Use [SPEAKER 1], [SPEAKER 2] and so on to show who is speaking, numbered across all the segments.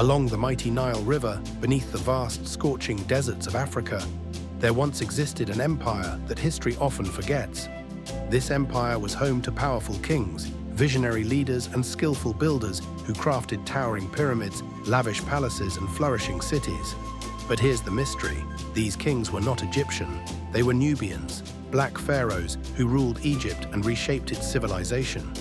[SPEAKER 1] Along the mighty Nile River, beneath the vast, scorching deserts of Africa, there once existed an empire that history often forgets. This empire was home to powerful kings, visionary leaders, and skillful builders who crafted towering pyramids, lavish palaces, and flourishing cities. But here's the mystery. These kings were not Egyptian. They were Nubians, black pharaohs who ruled Egypt and reshaped its civilization.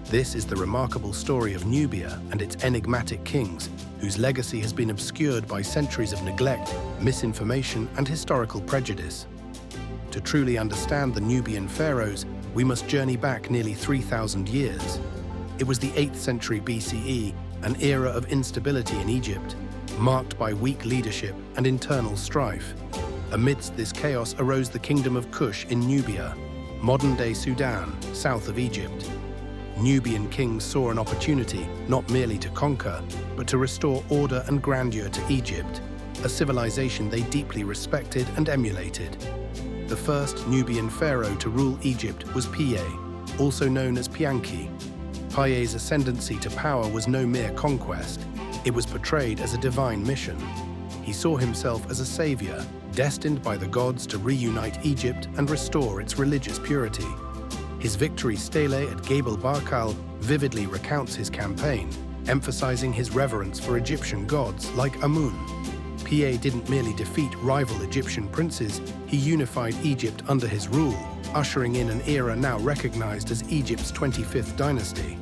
[SPEAKER 1] This is the remarkable story of Nubia and its enigmatic kings, whose legacy has been obscured by centuries of neglect, misinformation, and historical prejudice. To truly understand the Nubian pharaohs, we must journey back nearly 3,000 years. It was the 8th century BCE, an era of instability in Egypt, marked by weak leadership and internal strife. Amidst this chaos arose the kingdom of Kush in Nubia, modern-day Sudan, south of Egypt. Nubian kings saw an opportunity not merely to conquer, but to restore order and grandeur to Egypt, a civilization they deeply respected and emulated. The first Nubian pharaoh to rule Egypt was Piye, also known as Pianki. Piye's ascendancy to power was no mere conquest. It was portrayed as a divine mission. He saw himself as a savior, destined by the gods to reunite Egypt and restore its religious purity. His victory stele at Gebel Barkal vividly recounts his campaign, emphasizing his reverence for Egyptian gods like Amun. Piye didn't merely defeat rival Egyptian princes, he unified Egypt under his rule, ushering in an era now recognized as Egypt's 25th dynasty.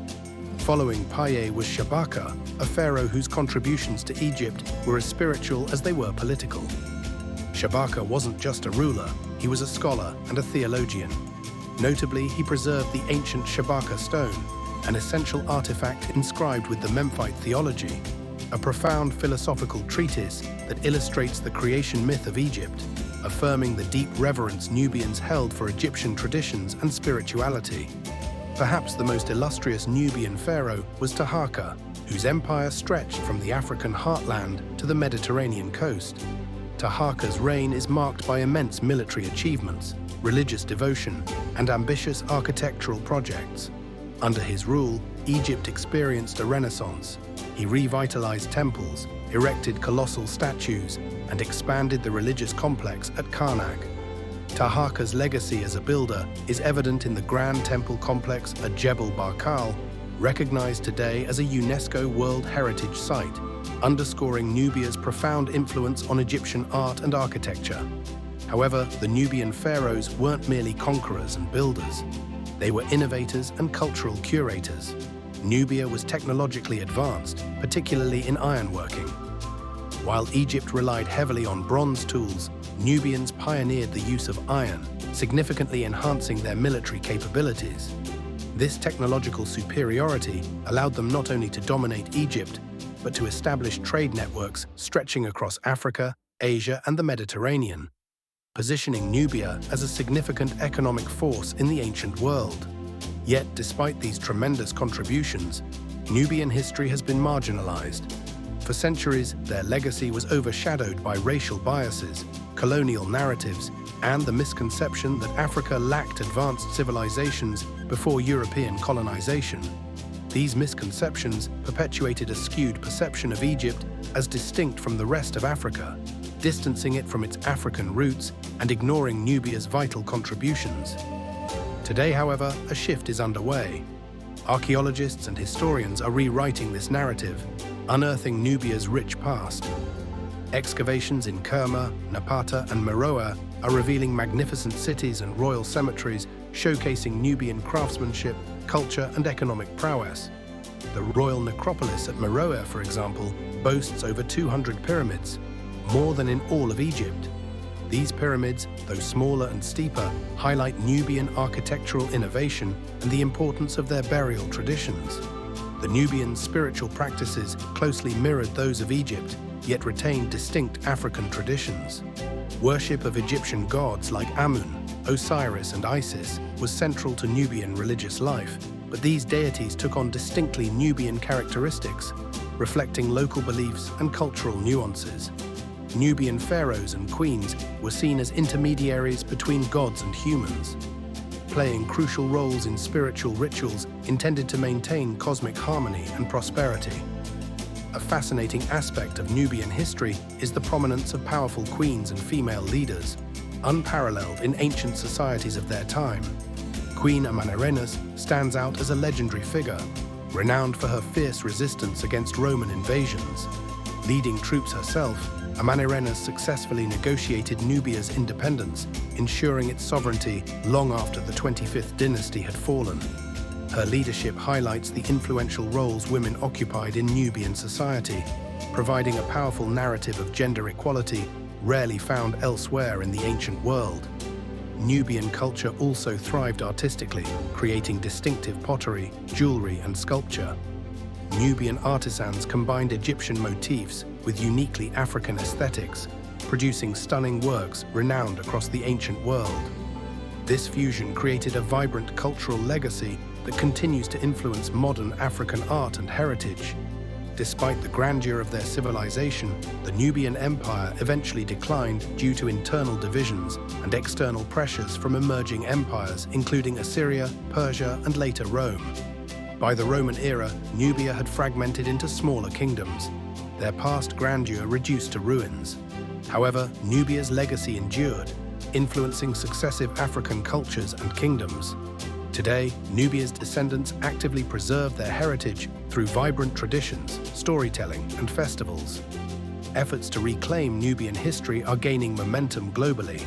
[SPEAKER 1] Following Piye was Shabaka, a pharaoh whose contributions to Egypt were as spiritual as they were political. Shabaka wasn't just a ruler, he was a scholar and a theologian. Notably, he preserved the ancient Shabaka stone, an essential artifact inscribed with the Memphite theology, a profound philosophical treatise that illustrates the creation myth of Egypt, affirming the deep reverence Nubians held for Egyptian traditions and spirituality. Perhaps the most illustrious Nubian pharaoh was Taharqa, whose empire stretched from the African heartland to the Mediterranean coast. Taharqa's reign is marked by immense military achievements, religious devotion, and ambitious architectural projects. Under his rule, Egypt experienced a renaissance. He revitalized temples, erected colossal statues, and expanded the religious complex at Karnak. Taharqa's legacy as a builder is evident in the grand temple complex at Jebel Barkal, recognized today as a UNESCO World Heritage Site, underscoring Nubia's profound influence on Egyptian art and architecture. However, the Nubian pharaohs weren't merely conquerors and builders. They were innovators and cultural curators. Nubia was technologically advanced, particularly in ironworking. While Egypt relied heavily on bronze tools, Nubians pioneered the use of iron, significantly enhancing their military capabilities. This technological superiority allowed them not only to dominate Egypt, but to establish trade networks stretching across Africa, Asia, and the Mediterranean, positioning Nubia as a significant economic force in the ancient world. Yet, despite these tremendous contributions, Nubian history has been marginalized. For centuries, their legacy was overshadowed by racial biases, colonial narratives, and the misconception that Africa lacked advanced civilizations before European colonization. These misconceptions perpetuated a skewed perception of Egypt as distinct from the rest of Africa, distancing it from its African roots and ignoring Nubia's vital contributions. Today, however, a shift is underway. Archaeologists and historians are rewriting this narrative, unearthing Nubia's rich past. Excavations in Kerma, Napata, and Meroe are revealing magnificent cities and royal cemeteries, showcasing Nubian craftsmanship, culture, and economic prowess. The royal necropolis at Meroe, for example, boasts over 200 pyramids, more than in all of Egypt. These pyramids, though smaller and steeper, highlight Nubian architectural innovation and the importance of their burial traditions. The Nubian spiritual practices closely mirrored those of Egypt, yet retained distinct African traditions. Worship of Egyptian gods like Amun, Osiris, and Isis was central to Nubian religious life, but these deities took on distinctly Nubian characteristics, reflecting local beliefs and cultural nuances. Nubian pharaohs and queens were seen as intermediaries between gods and humans, playing crucial roles in spiritual rituals intended to maintain cosmic harmony and prosperity. A fascinating aspect of Nubian history is the prominence of powerful queens and female leaders, unparalleled in ancient societies of their time. Queen Amanirenas stands out as a legendary figure, renowned for her fierce resistance against Roman invasions. Leading troops herself, Amanirenas successfully negotiated Nubia's independence, ensuring its sovereignty long after the 25th dynasty had fallen. Her leadership highlights the influential roles women occupied in Nubian society, providing a powerful narrative of gender equality rarely found elsewhere in the ancient world. Nubian culture also thrived artistically, creating distinctive pottery, jewelry, and sculpture. Nubian artisans combined Egyptian motifs with uniquely African aesthetics, producing stunning works renowned across the ancient world. This fusion created a vibrant cultural legacy that continues to influence modern African art and heritage. Despite the grandeur of their civilization, the Nubian Empire eventually declined due to internal divisions and external pressures from emerging empires, including Assyria, Persia, and later Rome. By the Roman era, Nubia had fragmented into smaller kingdoms, their past grandeur reduced to ruins. However, Nubia's legacy endured, influencing successive African cultures and kingdoms. Today, Nubia's descendants actively preserve their heritage through vibrant traditions, storytelling, and festivals. Efforts to reclaim Nubian history are gaining momentum globally,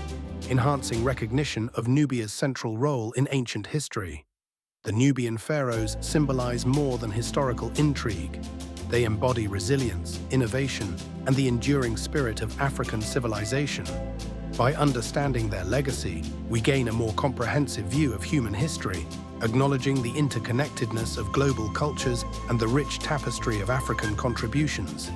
[SPEAKER 1] enhancing recognition of Nubia's central role in ancient history. The Nubian pharaohs symbolize more than historical intrigue. They embody resilience, innovation, and the enduring spirit of African civilization. By understanding their legacy, we gain a more comprehensive view of human history, acknowledging the interconnectedness of global cultures and the rich tapestry of African contributions.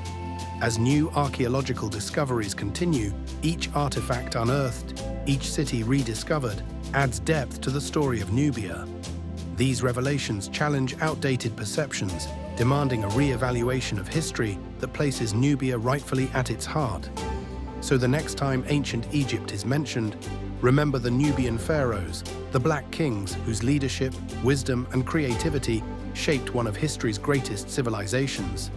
[SPEAKER 1] As new archaeological discoveries continue, each artifact unearthed, each city rediscovered, adds depth to the story of Nubia. These revelations challenge outdated perceptions, demanding a re-evaluation of history that places Nubia rightfully at its heart. So the next time ancient Egypt is mentioned, remember the Nubian pharaohs, the Black Kings whose leadership, wisdom, and creativity shaped one of history's greatest civilizations.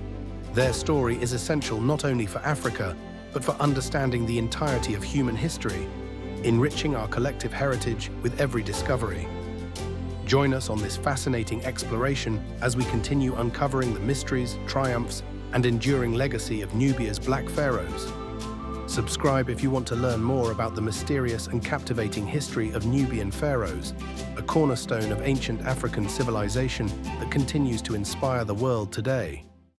[SPEAKER 1] Their story is essential not only for Africa, but for understanding the entirety of human history, enriching our collective heritage with every discovery. Join us on this fascinating exploration as we continue uncovering the mysteries, triumphs, and enduring legacy of Nubia's Black Pharaohs. Subscribe if you want to learn more about the mysterious and captivating history of Nubian pharaohs, a cornerstone of ancient African civilization that continues to inspire the world today.